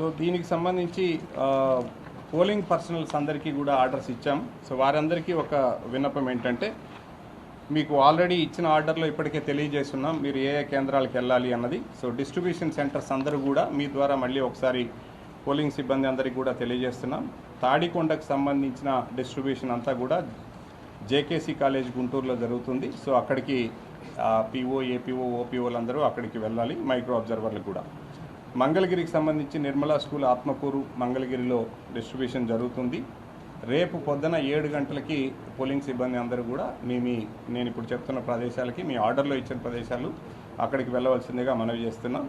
So దీనికి సంబంధించి polling personals అందరికీ కూడా ఆర్డర్స్ ఇచ్చాం. సో వారందరికీ ఒక విన్నపం ఏంటంటే, మీకు ఆల్రెడీ ఇచ్చిన ఆర్డర్లో ఇప్పటికే తెలియజేస్తున్నాం మీరు ఏ ఏ కేంద్రాలకు వెళ్ళాలి అన్నది. సో డిస్ట్రిబ్యూషన్ సెంటర్స్ అందరూ కూడా మీ ద్వారా మళ్ళీ ఒకసారి పోలింగ్ సిబ్బంది అందరికీ కూడా తెలియజేస్తున్నాం. తాడికొండకు సంబంధించిన డిస్ట్రిబ్యూషన్ అంతా కూడా జేకేసీ కాలేజ్ గుంటూరులో జరుగుతుంది. సో అక్కడికి పీఓ, ఏపీఓ, ఓపీఓలు అందరూ అక్కడికి వెళ్ళాలి, మైక్రో అబ్జర్వర్లు కూడా. మంగళగిరికి సంబంధించి నిర్మలా స్కూల్ ఆత్మకూరు మంగళగిరిలో డిస్ట్రిబ్యూషన్ జరుగుతుంది. రేపు పొద్దున 7 గంటలకి పోలింగ్ సిబ్బంది అందరూ కూడా నేను ఇప్పుడు చెప్తున్న ప్రదేశాలకి, మీ ఆర్డర్లో ఇచ్చిన ప్రదేశాలు అక్కడికి వెళ్ళవలసిందిగా మనవి చేస్తున్నాం.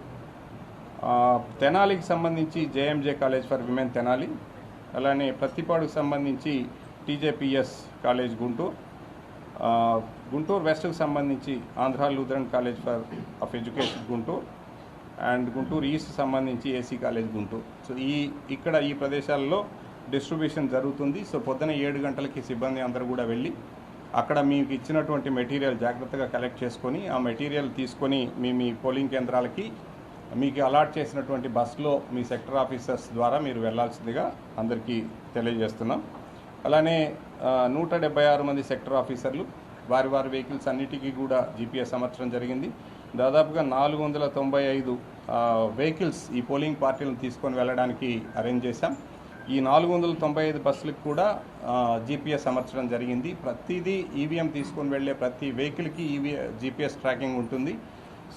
తెనాలికి సంబంధించి JMJ college for women Tenali, అలానే ప్రతిపాడుకు సంబంధించి టీజేపీఎస్ కాలేజ్ గుంటూరు, గుంటూరు వెస్ట్కు సంబంధించి Andhra Lutheran college of education Guntur, and Guntur east సంబంధించి ఏసీ కాలేజ్ గుంటూరు. సో ఇక్కడ ఈ ప్రదేశాల్లో డిస్ట్రిబ్యూషన్ జరుగుతుంది. సో పొద్దున 7 గంటలకి సిబ్బంది అందరూ కూడా వెళ్ళి అక్కడ మీకు ఇచ్చినటువంటి మెటీరియల్ జాగ్రత్తగా కలెక్ట్ చేసుకొని ఆ మెటీరియల్ తీసుకొని మీ పోలింగ్ కేంద్రాలకి మీకు అలాట్ చేసినటువంటి బస్సులో మీ సెక్టర్ ఆఫీసర్స్ ద్వారా మీరు వెళ్లాల్సిందిగా అందరికీ తెలియజేస్తున్నాం. అలానే 176 మంది సెక్టర్ ఆఫీసర్లు వారి వెహికల్స్ అన్నిటికీ కూడా జీపీఎస్ అమర్చడం జరిగింది. దాదాపుగా 495 వెహికల్స్ ఈ పోలింగ్ పార్టీలను తీసుకొని వెళ్ళడానికి అరేంజ్ చేశాం. ఈ 495 బస్సులకు కూడా జీపీఎస్ అమర్చడం జరిగింది. ప్రతిదీ ఈవీఎం తీసుకొని వెళ్ళే ప్రతి వెహికల్కి జీపీఎస్ ట్రాకింగ్ ఉంటుంది.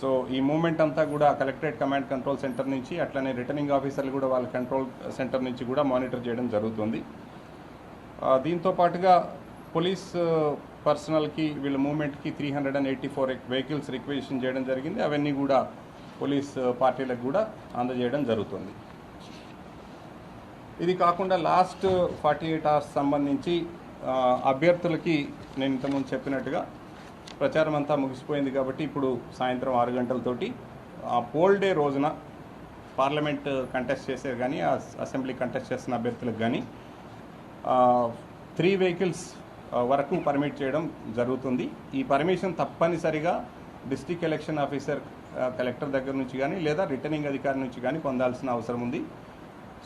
సో ఈ మూమెంట్ అంతా కూడా కలెక్టరేట్ కమాండ్ కంట్రోల్ సెంటర్ నుంచి, అట్లనే రిటర్నింగ్ ఆఫీసర్లు కూడా వాళ్ళ కంట్రోల్ సెంటర్ నుంచి కూడా మానిటర్ చేయడం జరుగుతుంది. దీంతో పాటుగా పోలీస్ పర్సనల్కి వీళ్ళ మూమెంట్కి 384 వెహికల్స్ రిక్వెజిషన్ చేయడం జరిగింది. అవన్నీ కూడా పోలీస్ పార్టీలకు కూడా అందజేయడం జరుగుతుంది. ఇది కాకుండా లాస్ట్ 48 అవర్స్ సంబంధించి అభ్యర్థులకి నేను ఇంతకుముందు చెప్పినట్టుగా ప్రచారం అంతా ముగిసిపోయింది కాబట్టి ఇప్పుడు సాయంత్రం 6 గంటలతోటి పోల్ డే రోజున పార్లమెంట్ కంటెస్ట్ చేసే కానీ అసెంబ్లీ కంటెస్ట్ చేస్తున్న అభ్యర్థులకు కానీ 3 వెహికల్స్ వరకు పర్మిట్ చేయడం జరుగుతుంది. ఈ పర్మిషన్ తప్పనిసరిగా డిస్ట్రిక్ట్ ఎలక్షన్ ఆఫీసర్ కలెక్టర్ దగ్గర నుంచి కానీ లేదా రిటర్నింగ్ అధికారి నుంచి కానీ పొందాల్సిన అవసరం ఉంది.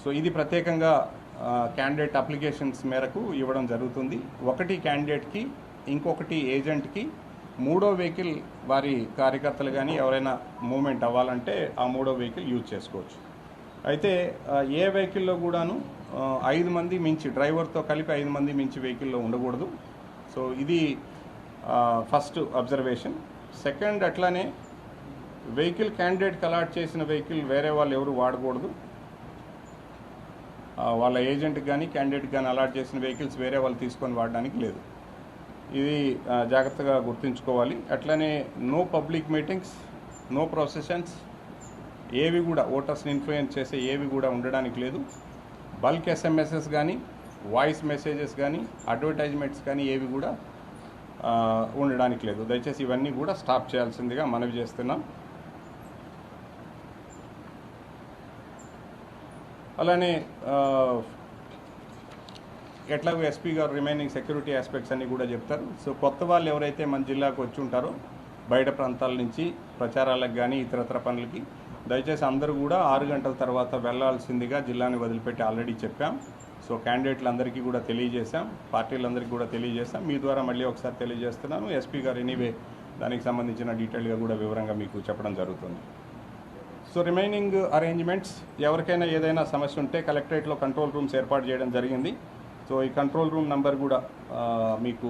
సో ఇది ప్రత్యేకంగా క్యాండిడేట్ అప్లికేషన్స్ మేరకు ఇవ్వడం జరుగుతుంది. ఒకటి క్యాండిడేట్కి, ఇంకొకటి ఏజెంట్కి, 3వ వెహికల్ వారి కార్యకర్తలు కానీ ఎవరైనా మూవ్మెంట్ అవ్వాలంటే ఆ 3వ వెహికల్ యూజ్ చేసుకోవచ్చు. అయితే ఏ వెహికల్లో కూడాను 5 మంది మించి, డ్రైవర్తో కలిపి 5 మంది మించి వెహికల్లో ఉండకూడదు. సో ఇది ఫస్ట్ అబ్జర్వేషన్. సెకండ్, అట్లానే వెహికల్ క్యాండిడేట్కి అలాట్ చేసిన వెహికల్ వేరే వాళ్ళు ఎవరు వాడకూడదు. వాళ్ళ ఏజెంట్కి కానీ క్యాండిడేట్కి కానీ అలాట్ చేసిన వెహికల్స్ వేరే వాళ్ళు తీసుకొని వాడడానికి లేదు. ఇది జాగ్రత్తగా గుర్తుంచుకోవాలి. అట్లనే no public meetings, no processions, ఏవి కూడా ఓటర్స్ని ఇన్ఫ్లుయెన్స్ చేసే ఏవి కూడా ఉండడానికి లేదు. బల్క్ ఎస్ఎంఎస్ఎస్ కానీ, వాయిస్ మెసేజెస్ కానీ, అడ్వర్టైజ్మెంట్స్ కానీ ఏవి కూడా ఉండడానికి లేదు. దయచేసి ఇవన్నీ కూడా స్టాప్ చేయాల్సిందిగా మనవి చేస్తున్నాం. అలానే ఎట్లాగో ఎస్పీ గారు రిమైనింగ్ సెక్యూరిటీ ఆస్పెక్ట్స్ అన్నీ కూడా చెప్తారు. సో కొత్త వాళ్ళు ఎవరైతే మన జిల్లాకు వచ్చి ఉంటారో బయట ప్రాంతాల నుంచి ప్రచారాలకు కానీ ఇతరత్ర పనులకి, దయచేసి అందరూ కూడా 6 గంటల తర్వాత వెళ్లాల్సిందిగా జిల్లాని వదిలిపెట్టి ఆల్రెడీ చెప్పాం. సో క్యాండిడేట్లందరికీ కూడా తెలియజేశాం, పార్టీలందరికీ కూడా తెలియజేశాం. మీ ద్వారా మళ్ళీ ఒకసారి తెలియజేస్తున్నాను. ఎస్పీ గారు ఎనీవే దానికి సంబంధించిన డీటెయిల్గా కూడా వివరంగా మీకు చెప్పడం జరుగుతుంది. సో రిమైనింగ్ అరేంజ్మెంట్స్, ఎవరికైనా ఏదైనా సమస్య ఉంటే కలెక్టరేట్లో కంట్రోల్ రూమ్స్ ఏర్పాటు చేయడం జరిగింది. సో ఈ కంట్రోల్ రూమ్ నంబర్ కూడా మీకు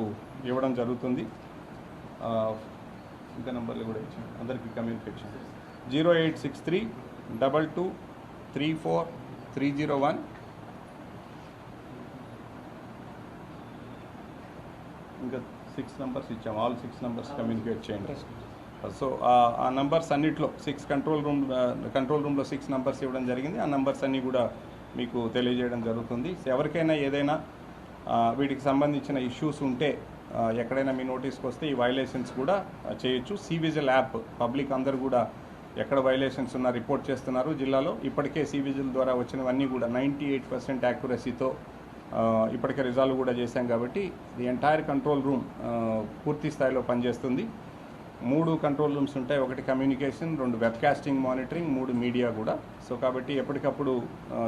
ఇవ్వడం జరుగుతుంది. ఇంకా నంబర్లు కూడా ఇచ్చాను అందరికీ కమ్యూనికేషన్ 086322343001. ఇంకా 6 నంబర్స్ ఇచ్చాము. ఆల్ 6 నంబర్స్ కమ్యూనికేట్ చేయండి. సో ఆ నంబర్స్ అన్నిట్లో 6 కంట్రోల్ రూమ్లో 6 నంబర్స్ ఇవ్వడం జరిగింది. ఆ నంబర్స్ అన్నీ కూడా మీకు తెలియజేయడం జరుగుతుంది. ఎవరికైనా ఏదైనా వీటికి సంబంధించిన ఇష్యూస్ ఉంటే ఎక్కడైనా మీ నోటీస్కి వస్తే ఈ వైలేషన్స్ కూడా చేయొచ్చు. సివిజిల్ యాప్ పబ్లిక్ అందరూ కూడా ఎక్కడ వైలేషన్స్ ఉన్నా రిపోర్ట్ చేస్తున్నారు జిల్లాలో. ఇప్పటికే సివిజిల్ ద్వారా వచ్చినవన్నీ కూడా 98% యాక్యురసీతో ఇప్పటికే రిజాల్వ్ కూడా చేశాం కాబట్టి ది ఎంటైర్ కంట్రోల్ రూమ్ పూర్తి స్థాయిలో పనిచేస్తుంది. 3 కంట్రోల్ రూమ్స్ ఉంటాయి. ఒకటి కమ్యూనికేషన్, 2 వెబ్కాస్టింగ్ మానిటరింగ్, 3 మీడియా కూడా. సో కాబట్టి ఎప్పటికప్పుడు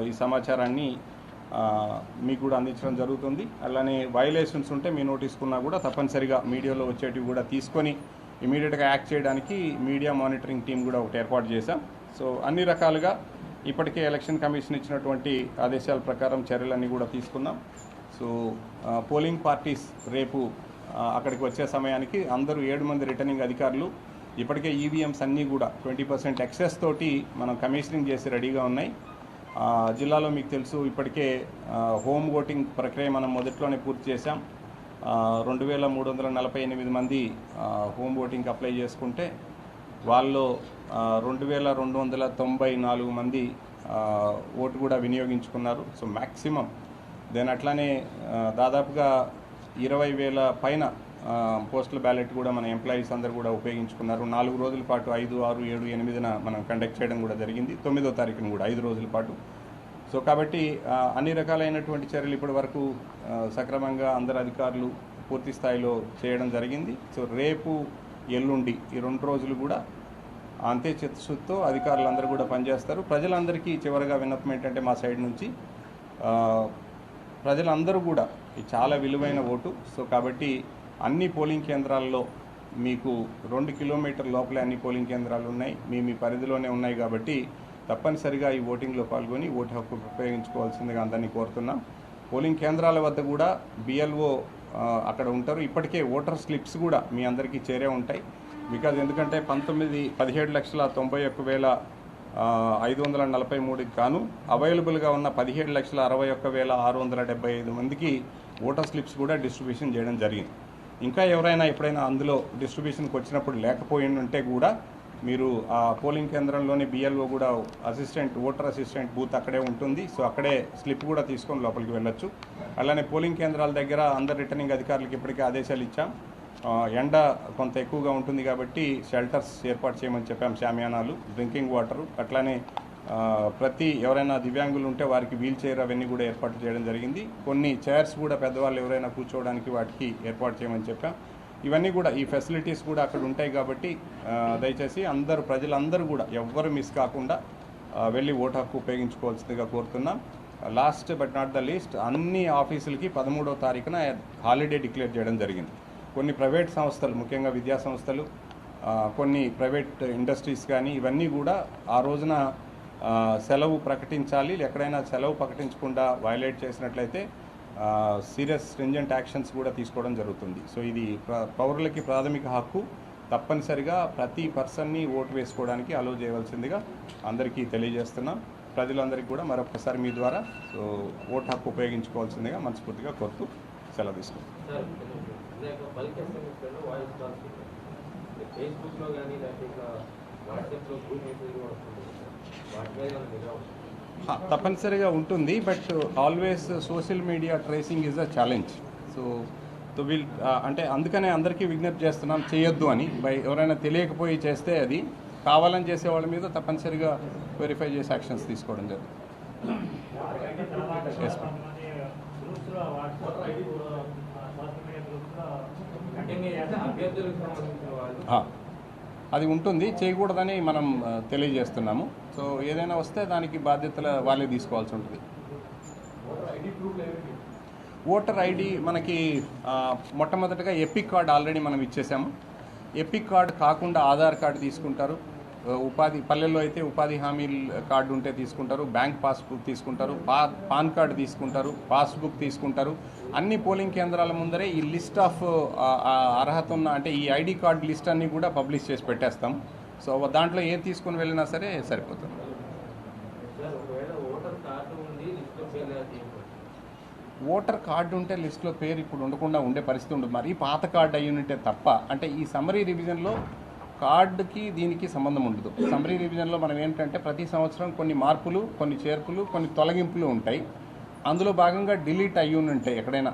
ఈ సమాచారాన్ని మీకు కూడా అందించడం జరుగుతుంది. అలానే వైలేషన్స్ ఉంటే మీ నోటీస్కున్నా కూడా తప్పనిసరిగా మీడియాలో వచ్చేటివి కూడా తీసుకొని ఇమీడియట్గా యాక్ట్ చేయడానికి మీడియా మానిటరింగ్ టీం కూడా ఒకటి ఏర్పాటు చేశాం. సో అన్ని రకాలుగా ఇప్పటికే ఎలక్షన్ కమిషన్ ఇచ్చినటువంటి ఆదేశాల ప్రకారం చర్యలన్నీ కూడా తీసుకున్నాం. సో పోలింగ్ పార్టీస్ రేపు అక్కడికి వచ్చే సమయానికి అందరూ 7 మంది రిటర్నింగ్ అధికారులు ఇప్పటికే ఈవీఎంస్ అన్నీ కూడా 20% ఎక్సెస్ తోటి మనం కమిషనింగ్ చేసి రెడీగా ఉన్నాయి. జిల్లాలో మీకు తెలుసు ఇప్పటికే హోమ్ ఓటింగ్ ప్రక్రియ మనం మొదట్లోనే పూర్తి చేశాం. 2348 మంది హోమ్ ఓటింగ్కి అప్లై చేసుకుంటే వాళ్ళు 2294 మంది ఓటు కూడా వినియోగించుకున్నారు. సో మ్యాక్సిమం దెన్ అట్లానే దాదాపుగా 20,000 పైన పోస్టల్ బ్యాలెట్ కూడా మన ఎంప్లాయీస్ అందరూ కూడా ఉపయోగించుకున్నారు. 4 రోజుల పాటు 5, 6, 7, 8న మనం కండక్ట్ చేయడం కూడా జరిగింది. 9వ తారీఖున కూడా 5 రోజుల పాటు. సో కాబట్టి అన్ని రకాలైనటువంటి చర్యలు ఇప్పటి వరకు సక్రమంగా అందరు అధికారులు పూర్తి స్థాయిలో చేయడం జరిగింది. సో రేపు ఎల్లుండి ఈ 2 రోజులు కూడా అంతే చిత్తశుద్ధితో అధికారులందరూ కూడా పనిచేస్తారు. ప్రజలందరికీ చివరిగా విన్నపం ఏంటంటే మా సైడ్ నుంచి ప్రజలందరూ కూడా చాలా విలువైన ఓటు. సో కాబట్టి అన్ని పోలింగ్ కేంద్రాల్లో మీకు 2 కిలోమీటర్ల లోపలే అన్ని పోలింగ్ కేంద్రాలు ఉన్నాయి, మీ పరిధిలోనే ఉన్నాయి. కాబట్టి తప్పనిసరిగా ఈ ఓటింగ్లో పాల్గొని ఓటు హక్కు ఉపయోగించుకోవాల్సిందిగా అందరినీ కోరుతున్నాం. పోలింగ్ కేంద్రాల వద్ద కూడా BLO అక్కడ ఉంటారు. ఇప్పటికే ఓటర్ స్లిప్స్ కూడా మీ అందరికీ చేరే ఉంటాయి. బికాజ్ ఎందుకంటే 17,61,543కి గాను అవైలబుల్గా ఉన్న 17,61,675 మందికి ఓటర్ స్లిప్స్ కూడా డిస్ట్రిబ్యూషన్ చేయడం జరిగింది. ఇంకా ఎవరైనా ఎప్పుడైనా అందులో డిస్ట్రిబ్యూషన్కి వచ్చినప్పుడు లేకపోయి ఉంటే కూడా మీరు ఆ పోలింగ్ కేంద్రంలోని BLO కూడా ఓటర్ అసిస్టెంట్ బూత్ అక్కడే ఉంటుంది. సో అక్కడే స్లిప్ కూడా తీసుకొని లోపలికి వెళ్ళొచ్చు. అలానే పోలింగ్ కేంద్రాల దగ్గర అందరు రిటర్నింగ్ అధికారులకు ఇప్పటికే ఆదేశాలు ఇచ్చాం. ఎండ కొంత ఎక్కువగా ఉంటుంది కాబట్టి షెల్టర్స్ ఏర్పాటు చేయమని చెప్పాం, షామియానాలు, డ్రింకింగ్ వాటరు, అట్లానే ఎవరైనా దివ్యాంగులు ఉంటే వారికి వీల్ చైర్ అవన్నీ కూడా ఏర్పాటు చేయడం జరిగింది. కొన్ని చైర్స్ కూడా పెద్దవాళ్ళు ఎవరైనా కూర్చోవడానికి వాటికి ఏర్పాటు చేయమని చెప్పాం. ఇవన్నీ కూడా ఈ ఫెసిలిటీస్ కూడా అక్కడ ఉంటాయి కాబట్టి దయచేసి ప్రజలందరూ కూడా ఎవ్వరు మిస్ కాకుండా వెళ్ళి ఓటు హక్కు ఉపయోగించుకోవాల్సిందిగా కోరుతున్నాం. Last but not the least, అన్ని ఆఫీసులకి 13వ తారీఖున హాలిడే డిక్లేర్ చేయడం జరిగింది. కొన్ని ప్రైవేట్ సంస్థలు, ముఖ్యంగా విద్యా సంస్థలు, కొన్ని ప్రైవేట్ ఇండస్ట్రీస్ కానీ ఇవన్నీ కూడా ఆ రోజున సెలవు ప్రకటించాలి. ఎక్కడైనా సెలవు ప్రకటించకుండా వైలేట్ చేసినట్లయితే సీరియస్ స్ట్రింజెంట్ యాక్షన్స్ కూడా తీసుకోవడం జరుగుతుంది. సో ఇది పౌరులకి ప్రాథమిక హక్కు. తప్పనిసరిగా ప్రతి పర్సన్ని ఓటు వేసుకోవడానికి అలో చేయవలసిందిగా అందరికీ తెలియజేస్తున్నాం. ప్రజలందరికీ కూడా మరొకసారి మీ ద్వారా ఓటు హక్కు ఉపయోగించుకోవాల్సిందిగా మనస్ఫూర్తిగా కోరుతూ సెలవు తీసుకుంటాం. తప్పనిసరిగా ఉంటుంది. But always social media tracing is a challenge. So అంటే అందుకనే అందరికీ విజ్ఞప్తి చేస్తున్నాం, చేయొద్దు అని. ఎవరైనా తెలియకపోయి చేస్తే అది కావాలని చేసే వాళ్ళ మీద తప్పనిసరిగా వెరిఫై చేసి యాక్షన్స్ తీసుకోవడం జరుగుతుంది. అది ఉంటుంది, చేయకూడదని మనం తెలియజేస్తున్నాము. సో ఏదైనా వస్తే దానికి బాధ్యతలు వాళ్ళే తీసుకోవాల్సి ఉంటుంది. ఓటర్ ఐడి మనకి మొట్టమొదటిగా ఎపిక్ కార్డ్ ఆల్రెడీ మనం ఇచ్చేసాము. ఎపిక్ కార్డు కాకుండా ఆధార్ కార్డు తీసుకుంటారు. పల్లెల్లో అయితే ఉపాధి హామీ కార్డు ఉంటే తీసుకుంటారు, బ్యాంక్ పాస్బుక్ తీసుకుంటారు, పాన్ కార్డు తీసుకుంటారు, పాస్బుక్ తీసుకుంటారు. అన్ని పోలింగ్ కేంద్రాల ముందరే ఈ లిస్ట్ ఆఫ్ అర్హత ఉన్న అంటే ఈ ఐడి కార్డు లిస్ట్ అన్నీ కూడా పబ్లిష్ చేసి పెట్టేస్తాం. సో దాంట్లో ఏది తీసుకొని వెళ్ళినా సరే సరిపోతుంది. ఓటర్ కార్డు ఉంటే లిస్టులో పేరు ఇప్పుడు ఉండకుండా ఉండే పరిస్థితి ఉండదు. మరి పాత కార్డు అయ్యి ఉంటే తప్ప, అంటే ఈ సమ్మరీ రివిజన్లో కార్డుకి దీనికి సంబంధం ఉండదు. సమ్మరీ రివిజన్లో మనం ఏంటంటే ప్రతి సంవత్సరం కొన్ని మార్పులు, కొన్ని చేర్పులు, కొన్ని తొలగింపులు ఉంటాయి. అందులో భాగంగా డిలీట్ అయ్యి ఉంటాయి ఎక్కడైనా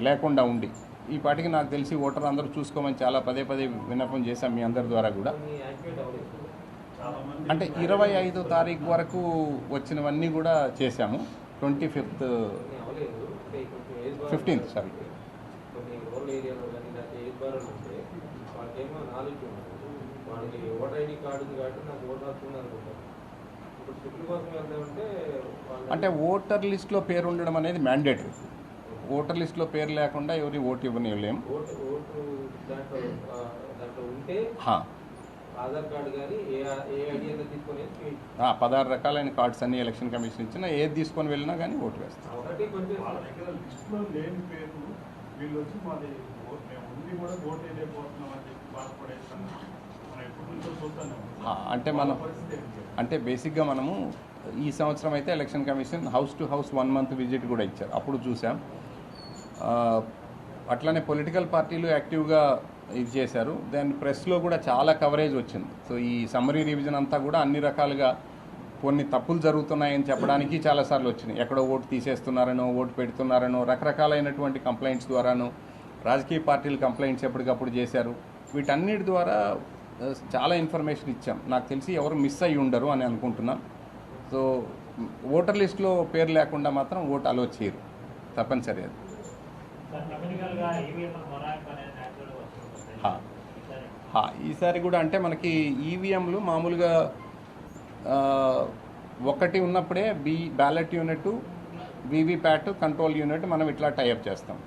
లేకుండా ఉండి. ఈ పాటికి నాకు తెలిసి ఓటర్ అందరూ చూసుకోమని చాలా పదే విన్నపం చేశాం మీ అందరి ద్వారా కూడా. అంటే 25వ తారీఖు వరకు వచ్చినవన్నీ కూడా చేశాము. 15th నాకేమో నాలెడ్జ్ వాడికి ఓటర్ ఐడి కార్డు ఉంది కాబట్టి నాకు ఓటర్ వస్తుంది అనుకుంటాను. ఇప్పుడు స్లిప్ల కోసం వెళ్తామంటే అంటే ఓటర్ లిస్ట్లో పేరు ఉండడం అనేది మ్యాండేటరీ. ఓటర్ లిస్ట్లో పేరు లేకుండా ఎవరి ఓటు ఇవ్వలేము. ఓటు దాంట్లో ఉంటే ఆధార్ కార్డు కానీ ఏ ఐడి అయినా తీసుకొని 16 రకాలైన కార్డ్స్ అన్ని ఎలక్షన్ కమిషన్ ఇచ్చినా ఏది తీసుకొని వెళ్ళినా కానీ ఓటు వేస్తాం. ఒకటి కొంచెం లిస్టులో లేని పేరు వీళ్ళు వచ్చి మాది మేము ఉండి కూడా ఓటు వేయలేకపోతున్నాం అని చెప్పి బాధపడేస్తాను. మనం ఎప్పటి నుంచో చూస్తాను. అంటే బేసిక్గా మనము ఈ సంవత్సరం అయితే election commission house to house 1 month visit కూడా ఇచ్చారు, అప్పుడు చూసాం. అట్లానే పొలిటికల్ పార్టీలు యాక్టివ్గా ఇది చేశారు. దెన్ ప్రెస్లో కూడా చాలా కవరేజ్ వచ్చింది. సో ఈ సమ్మరీ రివిజన్ అంతా కూడా అన్ని రకాలుగా కొన్ని తప్పులు జరుగుతున్నాయని చెప్పడానికి చాలాసార్లు వచ్చినాయి. ఎక్కడో ఓటు తీసేస్తున్నారనో, ఓటు పెడుతున్నారనో, రకరకాలైనటువంటి కంప్లైంట్స్ ద్వారానో, రాజకీయ పార్టీలు కంప్లైంట్స్ ఎప్పటికప్పుడు చేశారు. వీటన్నిటి ద్వారా చాలా ఇన్ఫర్మేషన్ ఇచ్చాం. నాకు తెలిసి ఎవరు మిస్ అయ్యి ఉండరు అని అనుకుంటున్నాం. సో ఓటర్ లిస్టులో పేరు లేకుండా మాత్రం ఓటు అలో చేయరు, తప్పనిసరి అది. ఈసారి కూడా అంటే మనకి ఈవీఎంలు మామూలుగా ఒకటి ఉన్నప్పుడే ballot unit, VVPAT, control unit మనం ఇట్లా టైఅప్ చేస్తాం.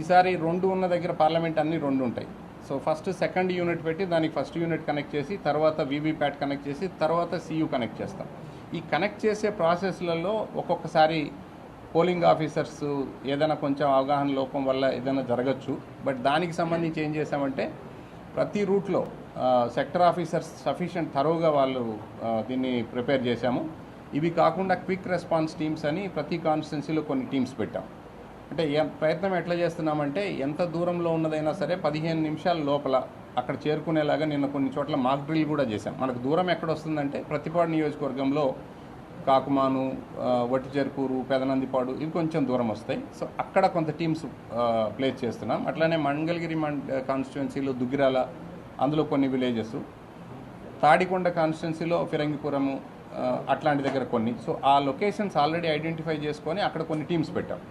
ఈసారి 2 ఉన్న దగ్గర పార్లమెంట్ అన్నీ 2 ఉంటాయి. సో ఫస్ట్ సెకండ్ యూనిట్ పెట్టి దానికి ఫస్ట్ యూనిట్ కనెక్ట్ చేసి, తర్వాత వీవీప్యాట్ కనెక్ట్ చేసి, తర్వాత సియు కనెక్ట్ చేస్తాం. ఈ కనెక్ట్ చేసే ప్రాసెస్లలో ఒక్కొక్కసారి పోలింగ్ ఆఫీసర్స్ ఏదైనా కొంచెం అవగాహన లోపం వల్ల ఏదైనా జరగచ్చు. బట్ దానికి సంబంధించి ఏం చేశామంటే ప్రతి రూట్లో సెక్టర్ ఆఫీసర్స్ సఫిషియంట్ థరోగా వాళ్ళు దీన్ని ప్రిపేర్ చేశాము. ఇవి కాకుండా క్విక్ రెస్పాన్స్ టీమ్స్ అని ప్రతి కాన్స్టిట్యున్సీలో కొన్ని టీమ్స్ పెట్టాం. అంటే ప్రయత్నం ఎట్లా చేస్తున్నామంటే ఎంత దూరంలో ఉన్నదైనా సరే 15 నిమిషాల లోపల అక్కడ చేరుకునేలాగా నిన్న కొన్ని చోట్ల మాక్ డ్రిల్ కూడా చేశాం. మనకు దూరం ఎక్కడ వస్తుందంటే ప్రతిపాడు నియోజకవర్గంలో కాకుమాను, వట్టిచెరుకూరు, పెదనందిపాడు ఇవి కొంచెం దూరం వస్తాయి. సో అక్కడ కొంత టీమ్స్ ప్లేస్ చేస్తున్నాం. అట్లానే మంగళగిరి కాన్స్టిట్యున్సీలో దుగ్గిరాల, అందులో కొన్ని విలేజెస్, తాడికొండ కాన్స్టిట్యున్సీలో ఫిరంగిపురము, అట్లాంటి దగ్గర కొన్ని. సో ఆ లొకేషన్స్ ఆల్రెడీ ఐడెంటిఫై చేసుకొని అక్కడ కొన్ని టీమ్స్ పెట్టాం.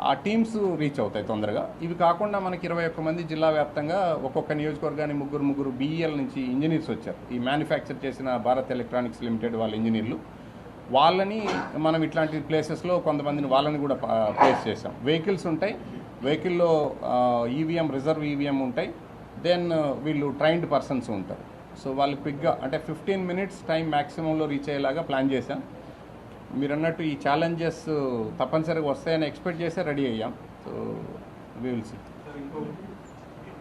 ఆ టీమ్స్ రీచ్ అవుతాయి తొందరగా. ఇవి కాకుండా మనకి 21 మంది జిల్లా వ్యాప్తంగా ఒక్కొక్క నియోజకవర్గానికి ముగ్గురు BEL నుంచి ఇంజనీర్స్ వచ్చారు. ఈ మ్యానుఫ్యాక్చర్ చేసిన భారత్ ఎలక్ట్రానిక్స్ లిమిటెడ్ వాళ్ళ ఇంజనీర్లు. వాళ్ళని మనం ఇట్లాంటి ప్లేసెస్లో కొంతమందిని వాళ్ళని కూడా ప్లేస్ చేసాం. వెహికల్స్ ఉంటాయి, వెహికల్లో ఈవీఎం, రిజర్వ్ ఈవీఎం ఉంటాయి. దెన్ వీళ్ళు ట్రైన్డ్ పర్సన్స్ ఉంటారు. సో వాళ్ళు క్విక్గా అంటే 15 minutes టైం మ్యాక్సిమంలో రీచ్ అయ్యేలాగా ప్లాన్ చేశాం. మీరు అన్నట్టు ఈ ఛాలెంజెస్ తప్పనిసరిగా వస్తాయని ఎక్స్పెక్ట్ చేస్తే రెడీ అయ్యాం. So we will see.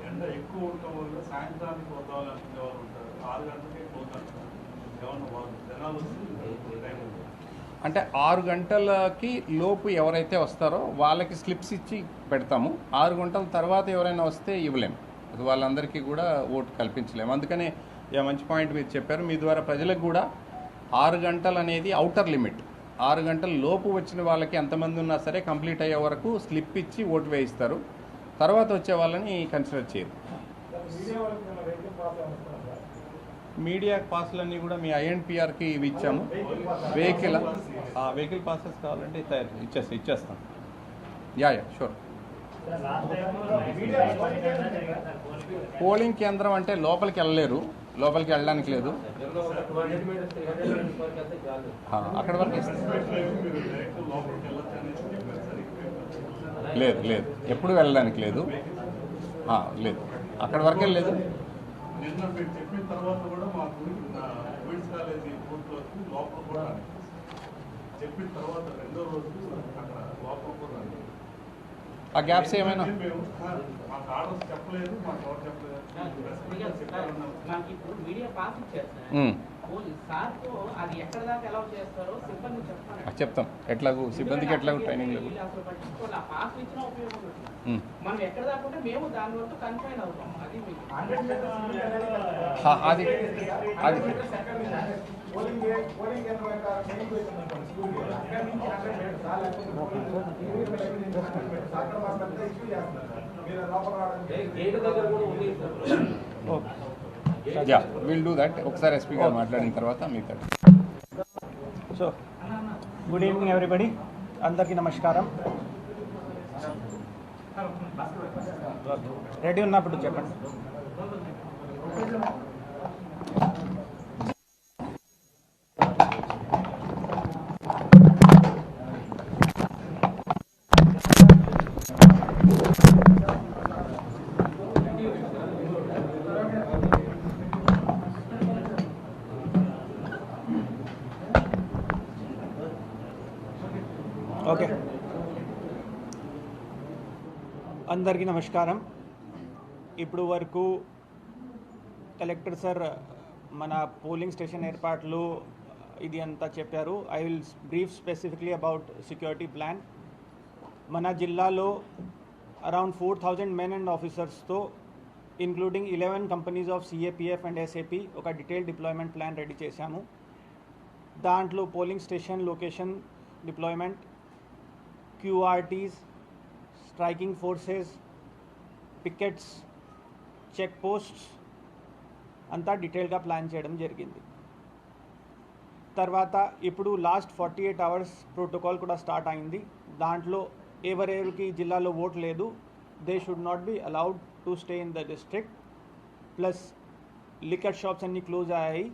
ఎండ ఎక్కువ ఉండటం వల్ల సాయంత్రానికి పోతావాలనుకునే వాళ్ళు ఉంటారు, 6 గంటలకే పోతారు. అంటే 6 గంటలకి లోపు ఎవరైతే వస్తారో వాళ్ళకి స్లిప్స్ ఇచ్చి పెడతాము. 6 గంటల తర్వాత ఎవరైనా వస్తే ఇవ్వలేము, వాళ్ళందరికీ కూడా ఓటు కల్పించలేము. అందుకనే మంచి పాయింట్ మీరు చెప్పారు. మీ ద్వారా ప్రజలకు కూడా 6 గంటలు అనేది అవుటర్ లిమిట్. 6 గంటల లోపు వచ్చిన వాళ్ళకి ఎంతమంది ఉన్నా సరే కంప్లీట్ అయ్యే వరకు స్లిప్ ఇచ్చి ఓటు వేయిస్తారు. తర్వాత వచ్చే వాళ్ళని కన్సిడర్ చేయరు. మీడియా పాస్లన్నీ కూడా మీ INPRకి ఇవి ఇచ్చాము. వెహికల్ పాసెస్ కావాలంటే ఇచ్చేస్తాం. Yeah sure. పోలింగ్ కేంద్రం అంటే లోపలికి వెళ్ళలేరు, లోపలికి వెళ్ళడానికి లేదు. అక్కడ వరకు లేదు లేదు, ఎప్పుడు వెళ్ళడానికి లేదు. లేదు, అక్కడ వరకే లేదు. నిన్న మీరు చెప్పిన తర్వాత కూడా మాకు క్వీన్స్ కాలేజీ బూత్లోకి లోపల కూడా చెప్పిన తర్వాత 2వ రోజు అక్కడ లోపల కూడా ఆ గ్యాప్స్ ఏమైనా మాకు ఆర్డర్స్ చెప్పలేదు, మాకు ఎవరు చెప్పలేదు. చెప్తాం ఎట్లాగూ సిబ్బందికి ఎట్లాగూ ట్రైనింగ్ లేదు. అది అది యా విల్ డూ దట్. ఒకసారి ఎస్పీ గారు మాట్లాడిన తర్వాత మీతో. సో గుడ్ ఈవినింగ్ ఎవ్రీబడి, అందరికీ నమస్కారం. రెడీ ఉన్నప్పుడు చెప్పండి. ఓకే, అందరికీ నమస్కారం. ఇప్పుడు వరకు కలెక్టర్ సార్ మన పోలింగ్ స్టేషన్ ఏర్పాట్లు ఇది అంతా చెప్పారు. I will brief specifically about security plan. మన జిల్లాలో అరౌండ్ 4,000 మెన్ అండ్ ఆఫీసర్స్తో including 11 companies of CAPF and SAP ఒక డీటెయిల్ డిప్లాయ్మెంట్ ప్లాన్ రెడీ చేశాము. దాంట్లో polling station location deployment, QRTs, striking forces, pickets, check posts అంతా డీటెయిల్గా ప్లాన్ చేయడం జరిగింది. తర్వాత ఇప్పుడు లాస్ట్ 48 అవర్స్ ప్రోటోకాల్ కూడా స్టార్ట్ అయింది. దాంట్లో ఎవరెవరికి జిల్లాలో ఓట్ లేదు, they should not be allowed to stay in the district. Plus liquor shops అన్నీ క్లోజ్ అయ్యాయి.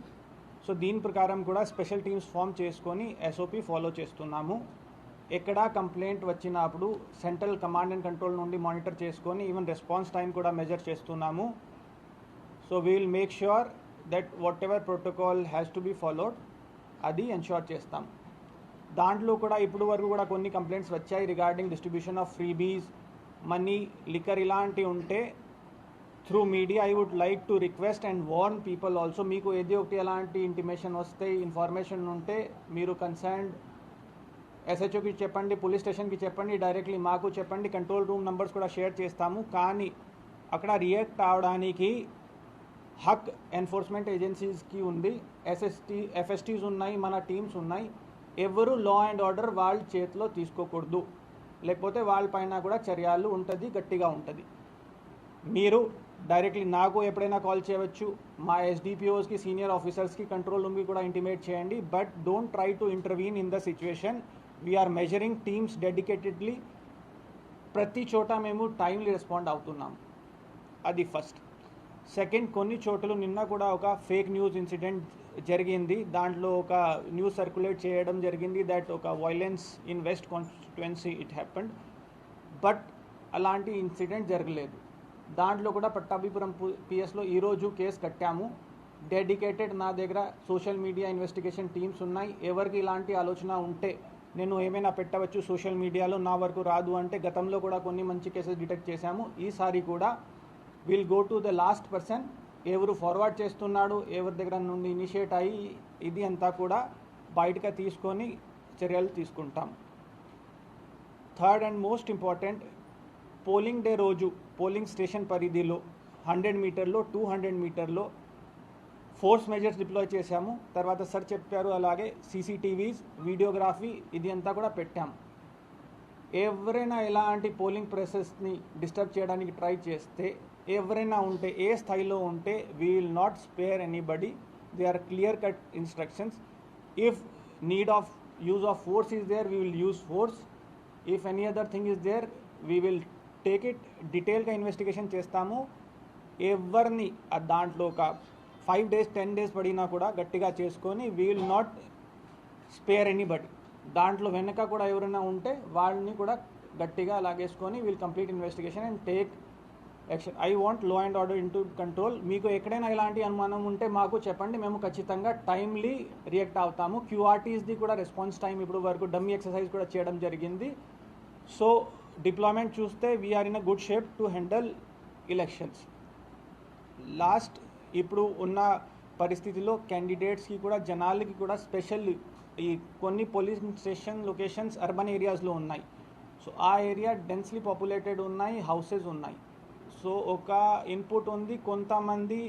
సో దీని ప్రకారం కూడా స్పెషల్ టీమ్స్ ఫామ్ చేసుకొని SOP ఫాలో చేస్తున్నాము. ఎక్కడా కంప్లైంట్ వచ్చినప్పుడు సెంట్రల్ కమాండ్ అండ్ కంట్రోల్ నుండి మానిటర్ చేసుకొని ఈవెన్ రెస్పాన్స్ టైం కూడా మెజర్ చేస్తున్నాము. So we will make sure that what ever protocol has to be followed అది ఎన్ష్యూర్ చేస్తాం. దాంట్లో కూడా ఇప్పుడు వరకు కూడా కొన్ని కంప్లైంట్స్ వచ్చాయి regarding distribution of freebies, money, liquor ఇలాంటివి ఉంటే through media I would like to request and warn people also. మీకు ఏది ఒకటి ఎలాంటి ఇంటిమేషన్ వస్తే, ఇన్ఫర్మేషన్ ఉంటే మీరు కన్సర్న్డ్ SHOకి చెప్పండి, పోలీస్ స్టేషన్కి చెప్పండి, డైరెక్ట్లీ మాకు చెప్పండి. కంట్రోల్ రూమ్ నెంబర్స్ కూడా షేర్ చేస్తాము. కానీ అక్కడ రియాక్ట్ అవడానికి హక్ ఎన్ఫోర్స్మెంట్ ఏజెన్సీస్కి ఉంది, FSTs ఉన్నాయి, మన టీమ్స్ ఉన్నాయి. ఎవరు లా అండ్ ఆర్డర్ వాళ్ళ చేతిలో తీసుకోకూడదు, లేకపోతే వాళ్ళ పైన కూడా చర్యలు ఉంటుంది, గట్టిగా ఉంటుంది. మీరు డైరెక్ట్లీ నాకు ఎప్పుడైనా కాల్ చేయవచ్చు, మా SDPOస్కి, సీనియర్ ఆఫీసర్స్కి, కంట్రోల్ రూమ్కి కూడా ఇంటిమేట్ చేయండి. But don't try to intervene in the situation. We are measuring teams dedicatedly. ప్రతి చోట మేము టైమ్లీ రెస్పాండ్ అవుతున్నాము. అది ఫస్ట్. సెకండ్, కొన్ని చోట్ల నిన్న కూడా ఒక ఫేక్ న్యూస్ ఇన్సిడెంట్ జరిగింది. దాంట్లో ఒక న్యూస్ సర్క్యులేట్ చేయడం జరిగింది దట్ ఒక violence in west constituency it happened. But అలాంటి ఇన్సిడెంట్ జరగలేదు. దాంట్లో కూడా పట్టాభిపురం PSలో ఈరోజు కేసు కట్టాము. డెడికేటెడ్ నా దగ్గర సోషల్ మీడియా ఇన్వెస్టిగేషన్ టీమ్స్ ఉన్నాయి. ఎవరికి ఇలాంటి ఆలోచన ఉంటే నేను ఏమైనా పెట్టవచ్చు సోషల్ మీడియాలో, నా వరకు రాదు అంటే గతంలో కూడా కొన్ని మంచి కేసెస్ డిటెక్ట్ చేశాము. ఈసారి కూడా will go to the last person, ఎవరు ఫార్వర్డ్ చేస్తున్నాడు, ఎవరి దగ్గర నుండి ఇనిషియేట్ అయ్యి ఇది అంతా కూడా బయటగా తీసుకొని చర్యలు తీసుకుంటాం. Third and most important, polling day రోజు పోలింగ్ స్టేషన్ పరిధిలో 100 మీటర్లో 200 మీటర్లో ఫోర్స్ మెజర్స్ డిప్లాయ్ చేశాము. తర్వాత సార్ చెప్పారు అలాగే CCTVs, వీడియోగ్రఫీ ఇది అంతా కూడా పెట్టాము. ఎవరైనా ఎలాంటి పోలింగ్ ప్రాసెస్ని డిస్టర్బ్ చేయడానికి ట్రై చేస్తే, ఎవరైనా ఉంటే, ఏ స్థాయిలో ఉంటే, we will not spare anybody. They are clear cut instructions. If need of use of force is there, we will use force. If any other thing is there, we will take it. డీటెయిల్గా investigation చేస్తాము. ఎవరిని దాంట్లో ఒక 5 days 10 days పడినా కూడా గట్టిగా చేసుకొని we will not spare anybody. దాంట్లో వెనక కూడా ఎవరైనా ఉంటే వాళ్ళని కూడా గట్టిగా లాగేసుకొని will complete investigation and take action. I want law and order into control. మీకు ఎక్కడైనా ఇలాంటి అనుమానం ఉంటే మాకు చెప్పండి, మేము ఖచ్చితంగా టైమ్లీ రియాక్ట్ అవుతాము. QRTస్ది కూడా రెస్పాన్స్ టైం ఇప్పుడు వరకు డమ్మీ ఎక్సర్సైజ్ కూడా చేయడం జరిగింది. సో డిప్లాయ్మెంట్ చూస్తే we are in a good shape to handle elections. Last ఇప్పుడు ఉన్న పరిస్థితిలో క్యాండిడేట్స్కి కూడా, జనాలకి కూడా స్పెషల్ ఈ కొన్ని పోలింగ్ స్టేషన్ లొకేషన్స్ అర్బన్ ఏరియాస్లో ఉన్నాయి. సో ఆ ఏరియా డెన్స్లీ పాపులేటెడ్ ఉన్నాయి, హౌసెస్ ఉన్నాయి. సో ఒక ఇన్పుట్ ఉంది, కొంతమంది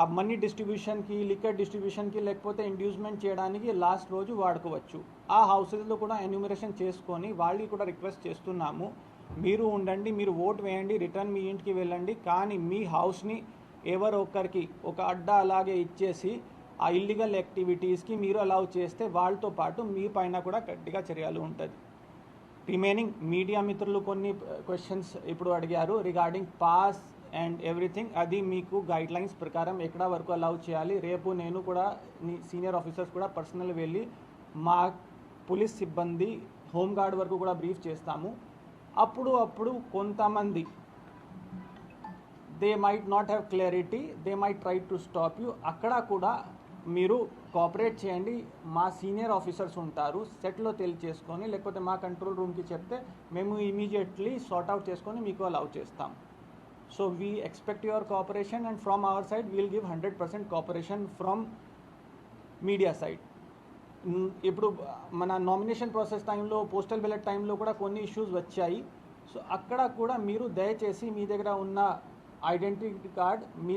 ఆ మనీ డిస్ట్రిబ్యూషన్కి, లిక్కర్ డిస్ట్రిబ్యూషన్కి లేకపోతే ఇండ్యూస్మెంట్ చేయడానికి లాస్ట్ రోజు వాడుకోవచ్చు. ఆ హౌసెస్లో కూడా ఎన్యూమరేషన్ చేసుకొని వాళ్ళకి కూడా రిక్వెస్ట్ చేస్తున్నాము, మీరు ఉండండి, మీరు ఓట్ వేయండి, రిటర్న్ మీ ఇంటికి వెళ్ళండి. కానీ మీ హౌస్ని ఎవరో ఒకరికి ఒక అడ్డా అలాగే ఇచ్చేసి ఆ ఇల్లీగల్ యాక్టివిటీస్కి మీరు అలౌ చేస్తే వాళ్ళతో పాటు మీ పైన కూడా గట్టిగా చర్యలు ఉంటుంది. రిమైనింగ్ మీడియా మిత్రులు కొన్ని క్వశ్చన్స్ ఇప్పుడు అడిగారు రిగార్డింగ్ పాస్ అండ్ ఎవ్రీథింగ్ అది మీకు గైడ్ లైన్స్ ప్రకారం ఎక్కడ వరకు అలౌ చేయాలి. రేపు నేను కూడా సీనియర్ ఆఫీసర్స్ కూడా పర్సనల్ వెళ్ళి మా పోలీస్ సిబ్బంది హోంగార్డ్ వరకు కూడా బ్రీఫ్ చేస్తాము. అప్పుడు కొంతమంది they might not have clarity, they might try to stop you. అక్కడ కూడా మీరు కోఆపరేట్ చేయండి. మా సీనియర్ ఆఫీసర్స్ ఉంటారు, సెట్లో చేసుకొని లేకపోతే మా కంట్రోల్ రూమ్కి చెప్తే మేము ఇమీడియట్లీ సార్ట్ అవుట్ చేసుకొని మీకు అలౌ చేస్తాం. So we expect your cooperation and from our side we'll give 100% cooperation from media side. ఇప్పుడు మన నామినేషన్ ప్రాసెస్ టైంలో, పోస్టల్ బ్యాలెట్ టైంలో కూడా కొన్ని ఇష్యూస్ వచ్చాయి. సో అక్కడ కూడా మీరు దయచేసి మీ దగ్గర ఉన్న ఐడెంటిటీ కార్డ్ మీ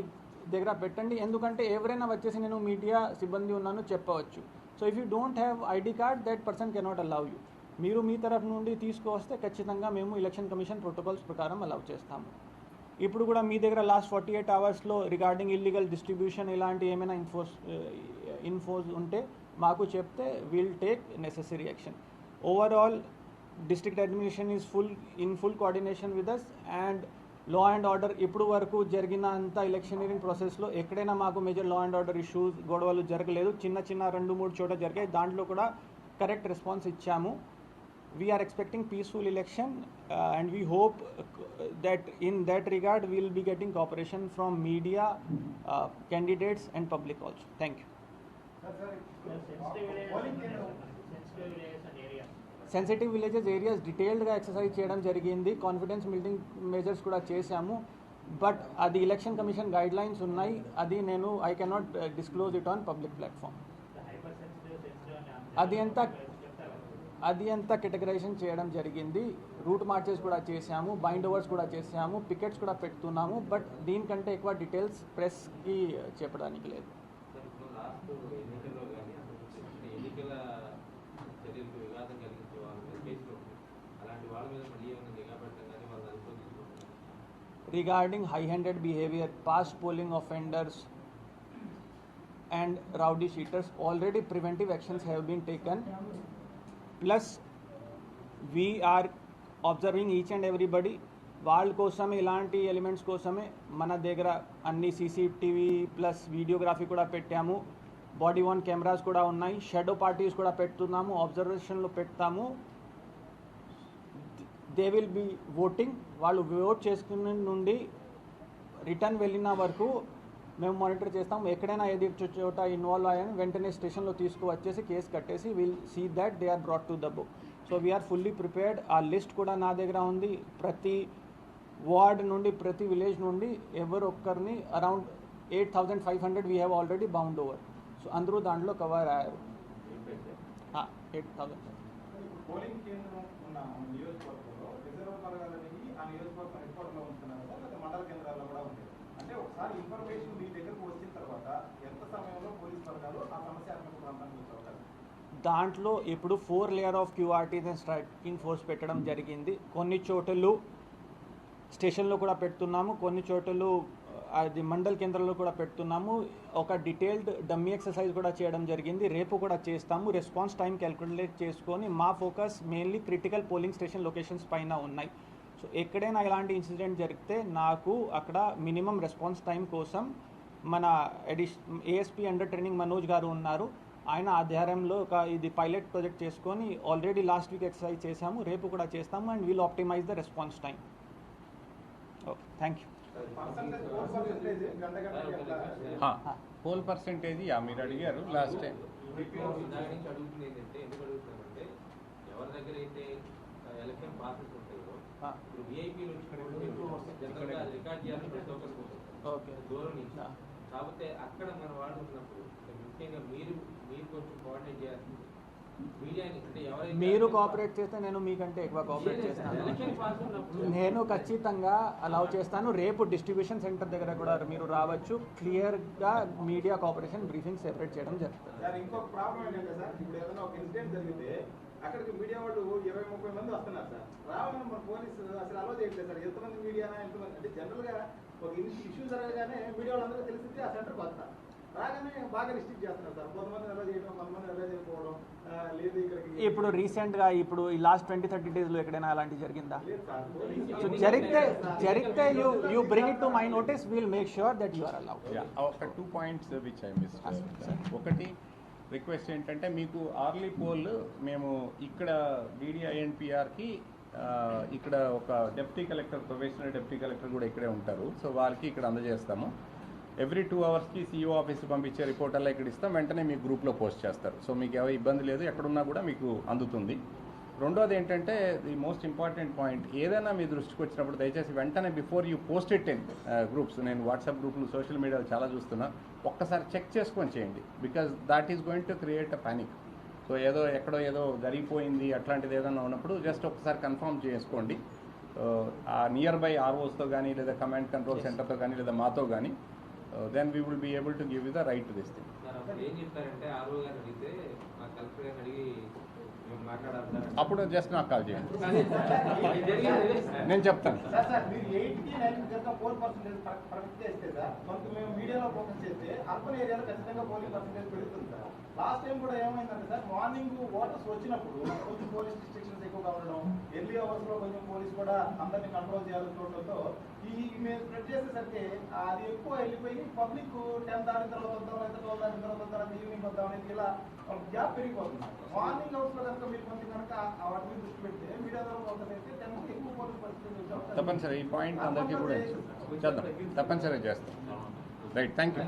దగ్గర పెట్టండి. ఎందుకంటే ఎవరైనా వచ్చేసి నేను మీడియా సిబ్బంది ఉన్నాను చెప్పవచ్చు. So if you don't have ID card that person cannot allow you. మీరు మీ తరఫు నుండి తీసుకువస్తే ఖచ్చితంగా మేము ఎలక్షన్ కమిషన్ ప్రోటోకాల్స్ ప్రకారం అలౌ చేస్తాము. ఇప్పుడు కూడా మీ దగ్గర లాస్ట్ 48 అవర్స్లో రిగార్డింగ్ ఇల్లీగల్ డిస్ట్రిబ్యూషన్ ఇలాంటి ఏమైనా ఇన్ఫోస్ ఉంటే మాకు చెప్తే will take necessary action. Overall district administration is in full coordination with us and law and order ఇప్పుడు వరకు జరిగిన అంత ఎలక్షనీరింగ్ ప్రాసెస్లో ఎక్కడైనా మాకు major law and order issues, గొడవలు జరగలేదు. చిన్న 2-3 చోట జరిగాయి, దాంట్లో కూడా కరెక్ట్ రెస్పాన్స్ ఇచ్చాము. We are expecting peaceful election and we hope that in that regard we will be getting cooperation from media, candidates and public also. Thank you. Sensitive villages areas detailed గా exercise చేయడం జరిగింది. Confidence building measures కూడా చేశాము. But అది election commission guide lines ఉన్నాయి. అది నేను I cannot disclose it on public platform. అది అంతా కేటగరైజేషన్ చేయడం జరిగింది. రూట్ మార్చెస్ కూడా చేశాము, బైండ్ ఓవర్స్ కూడా చేశాము, పికెట్స్ కూడా పెడుతున్నాము. బట్ దీనికంటే ఎక్కువ డీటెయిల్స్ ప్రెస్కి చెప్పడానికి లేదు. Regarding high-handed behavior, past polling offenders and rowdy sheeters, already preventive actions have been taken. Plus, we are observing each and everybody. వాళ్ళ కోసమే ఇలాంటి ఎలిమెంట్స్ కోసమే మన దగ్గర అన్ని సీసీటీవీ ప్లస్ వీడియోగ్రఫీ కూడా పెట్టాము. బాడీ వన్ కెమెరాస్ కూడా ఉన్నాయి. షాడో పార్టీస్ కూడా పెడుతున్నాము, అబ్జర్వేషన్లో పెడతాము. They will be voting. వాళ్ళు ఓట్ చేసుకునే నుండి రిటర్న్ వెళ్ళిన వరకు మేము మానిటర్ చేస్తాం. ఎక్కడైనా ఏది చోట ఇన్వాల్వ్ అయ్యాను వెంటనే స్టేషన్లో తీసుకువచ్చేసి కేసు కట్టేసి will see that they are brought to the book. So we are fully prepared. ఆ లిస్ట్ కూడా నా దగ్గర ఉంది. ప్రతి వార్డ్ నుండి, ప్రతి విలేజ్ నుండి ఎవరు ఒక్కరిని around 8,500 we have already bound over. So అందరూ దాంట్లో కవర్ అయ్యారు. 8,000. పోలింగ్ కేంద్రం ఉన్న నియోజకవర్గంలో రిజర్వ్ కలగాలని ఆ నియోజకవర్గం హెడ్ క్వార్టర్లో ఉంటున్నారు కదా, లేదా మండల కేంద్రాల్లో కూడా ఉంది. అంటే ఒకసారి ఇన్ఫర్మేషన్ మీ దగ్గరకు వచ్చిన తర్వాత ఎంత సమయంలో పోలీస్ వర్గాలు ఆ సమస్యాత్మక ప్రాంతానికి వచ్చారు? దాంట్లో ఇప్పుడు 4 layer of QRTs and striking force పెట్టడం జరిగింది. కొన్ని చోటలు స్టేషన్లో కూడా పెడుతున్నాము, కొన్ని చోటలు అది మండల్ కేంద్రంలో కూడా పెడుతున్నాము. ఒక డీటెయిల్డ్ డమ్మీ ఎక్సర్సైజ్ కూడా చేయడం జరిగింది. రేపు కూడా చేస్తాము. రెస్పాన్స్ టైం క్యాల్కులేట్ చేసుకొని మా focus mainly critical polling station locations పైన ఉన్నాయి. సో ఎక్కడైనా ఇలాంటి ఇన్సిడెంట్ జరిగితే నాకు అక్కడ మినిమం రెస్పాన్స్ టైం కోసం మన ఏఎస్పీ అండర్ ట్రైనింగ్ మనోజ్ గారు ఉన్నారు. ఆయన ఆధ్వర్యంలో ఇది పైలట్ ప్రాజెక్ట్ చేసుకొని ఆల్రెడీ లాస్ట్ వీక్ ఎక్సర్సైజ్ చేశాము, రేపు కూడా చేస్తాము. And will optimize the response time. Okay, thank you. Poll percentage మీరు అడిగారు లాస్ట్ టైం. దాని నుంచి అడుగుతుంది ఏంటంటే, ఎందుకు అడుగుతున్నామంటే ఎవరి దగ్గర అయితే ఎలక్షన్ ప్రాసెస్ ఉంటాయో ఇప్పుడు విఐపీలు జనరల్గా రికార్డ్ చేయాలని ప్రతి ఒక్కరికి ఉంటుంది దూరం నుంచి. కాకపోతే అక్కడ మన వాళ్ళు ఉన్నప్పుడు ముఖ్యంగా మీరు కొంచెం కోఆర్డినేట్ చేయాల్సింది మీడియాని. అంటే ఎవరైతే మీరు కోఆపరేట్ చేస్తే నేను మీకంటే ఎక్కువ కోఆపరేట్ చేస్తాను. ఎలక్షన్ పాస్ ఉన్నప్పుడు నేను ఖచ్చితంగా అలౌ చేస్తాను. రేపు డిస్ట్రిబ్యూషన్ సెంటర్ దగ్గర కూడా మీరు రావచ్చు. క్లియర్గా మీడియా కోఆపరేషన్ బ్రీఫింగ్ సెపరేట్ చేయడం జరుగుతుంది. సార్ ఇంకొక ప్రాబ్లం ఏంటంటే సార్, ఇప్పుడు ఏదైనా ఒక ఇన్సిడెంట్ జరిగితే అక్కడికి మీడియా వాళ్ళు 20-30 మంది వస్తున్నారు సార్. రావాలని మన పోలీసు అసలు అలో చేయట్లేదు సార్. ఎంతమంది మీడియానా ఎంతమంది అంటే జనరల్గా ఒక ఇష్యూ జరగగానే మీడియా వాళ్ళందరూ తెలిసింది ఆ సెంటర్కి వస్తారు. రాగానే బాగా రిస్ట్రిక్ట్ చేస్తున్నారు సార్. కొంతమంది అలా చేయడం, కొంతమంది అలా చేయకపోవడం, ఏది ఇక్కడికి ఇప్పుడు రీసెంట్గా ఇప్పుడు ఈ లాస్ట్ 20-30 డేస్లో ఎక్కడైనా అలాంటి జరిగిందా? లేదు సార్, పోలీసు సో జరిగితే you bring it to my notice, will make sure that you are allowed. ఒక 2 points విచ్ ఐ మిస్. ఒకటి రిక్వెస్ట్ ఏంటంటే, మీకు ఆర్లీ పోల్ మేము ఇక్కడ DDINPRకి ఇక్కడ ఒక deputy collector, professional deputy collector కూడా ఇక్కడే ఉంటారు. సో వాళ్ళకి ఇక్కడ అందజేస్తాము. ఎవ్రీ 2 అవర్స్కి CEO ఆఫీస్కి పంపించే రిపోర్ట్ అలా ఇక్కడ ఇస్తాం, వెంటనే మీ గ్రూప్లో పోస్ట్ చేస్తారు. సో మీకు ఎవరి ఇబ్బంది లేదు, ఎక్కడున్నా కూడా మీకు అందుతుంది. రెండోది ఏంటంటే, ది మోస్ట్ ఇంపార్టెంట్ పాయింట్, ఏదైనా మీ దృష్టికి వచ్చినప్పుడు దయచేసి వెంటనే before you post it in groups, నేను వాట్సాప్ గ్రూప్లు సోషల్ మీడియాలో చాలా చూస్తున్నా, ఒక్కసారి చెక్ చేసుకొని చేయండి. Because that is going to create a panic. So ఎక్కడో ఏదో జరిగిపోయింది అట్లాంటిది ఏదైనా ఉన్నప్పుడు జస్ట్ ఒకసారి కన్ఫర్మ్ చేసుకోండి. ఆ నియర్ బై ROస్తో కానీ, లేదా కమాండ్ కంట్రోల్ సెంటర్తో కానీ, లేదా మాతో కానీ, then we will be able to give you the right to this thing. Sir అప్పుడు ఏం చెప్తారంటే RO గారిని అడిగితే మా కలెక్టర్ గారిని అడిగి మేము మాట్లాడాలి. అప్పుడు జస్ట్ నాకు కాల్ చేయండి, జరిగింది నేను చెప్తాను. సార్ మీరు 8కి 9కి కనుక 4% కరెక్ట్ చేస్తే సార్, మనకు మేము మీడియాలో ఫోకస్ చేస్తే అర్బన్ ఏరియాలో ఖచ్చితంగా పోలింగ్ పర్సెంటేజ్ పెరుగుతుంది సార్. లాస్ట్ టైం కూడా ఏమైందంటే సార్, మార్నింగ్ ఓటర్స్ వచ్చినప్పుడు కొంచెం పోలీస్ రిస్ట్రిక్షన్స్ ఎక్కువగా ఉండడం, ఎర్లీ అవర్స్ లో కొంచెం పోలీస్ కూడా అందరినీ కంట్రోల్ చేయాలని చూడడంతో ఈ మేము స్ప్రెడ్ చేసేసరికి అది ఎక్కువ వెళ్ళిపోయి పబ్లిక్ 10 దాటిన తర్వాత వద్దాం, లేదా 12 దాటిన తర్వాత వద్దాం, ఈవినింగ్ వద్దాం అనేది ఇలా గ్యాప్ పెరిగిపోతుంది. మార్నింగ్ అవర్స్ లో కనుక మీరు కొంచెం కనుక వాటి మీద దృష్టి పెడితే, మీడియా ద్వారా కొంతైతే 10కి ఎక్కువ పోలీస్ పరిస్థితి వచ్చే అవకాశం ఉంది. తప్పనిసరి ఈ పాయింట్ అందరికీ కూడా చేద్దాం, తప్పనిసరిగా చేస్తాం. Right, thank you.